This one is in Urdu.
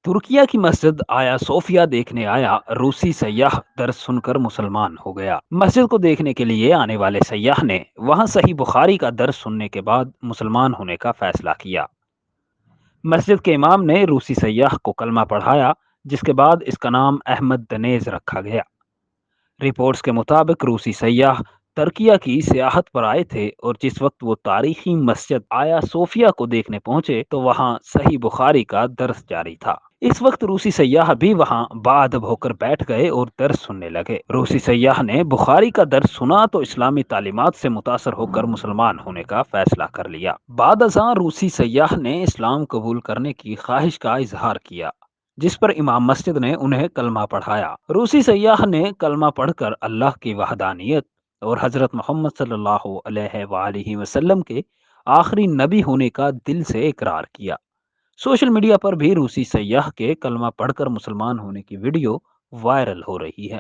ترکیہ کی مسجد آیا صوفیہ دیکھنے آیا روسی سیاح درس سن کر مسلمان ہو گیا۔ مسجد کو دیکھنے کے لیے آنے والے سیاح نے وہاں صحیح بخاری کا درس سننے کے بعد مسلمان ہونے کا فیصلہ کیا۔ مسجد کے امام نے روسی سیاح کو کلمہ پڑھایا، جس کے بعد اس کا نام احمد دنیز رکھا گیا۔ رپورٹس کے مطابق روسی سیاح ترکیہ کی سیاحت پر آئے تھے اور جس وقت وہ تاریخی مسجد آیا صوفیہ کو دیکھنے پہنچے تو وہاں صحیح بخاری کا درس جاری تھا۔ اس وقت روسی سیاح بھی وہاں باادب ہو کر بیٹھ گئے اور درس سننے لگے۔ روسی سیاح نے بخاری کا درس سنا تو اسلامی تعلیمات سے متاثر ہو کر مسلمان ہونے کا فیصلہ کر لیا۔ بعد ازاں روسی سیاح نے اسلام قبول کرنے کی خواہش کا اظہار کیا، جس پر امام مسجد نے انہیں کلمہ پڑھایا۔ روسی سیاح نے کلمہ پڑھ کر اللہ کی وحدانیت اور حضرت محمد صلی اللہ علیہ وآلہ وسلم کے آخری نبی ہونے کا دل سے اقرار کیا۔ سوشل میڈیا پر بھی روسی سیاح کے کلمہ پڑھ کر مسلمان ہونے کی ویڈیو وائرل ہو رہی ہے۔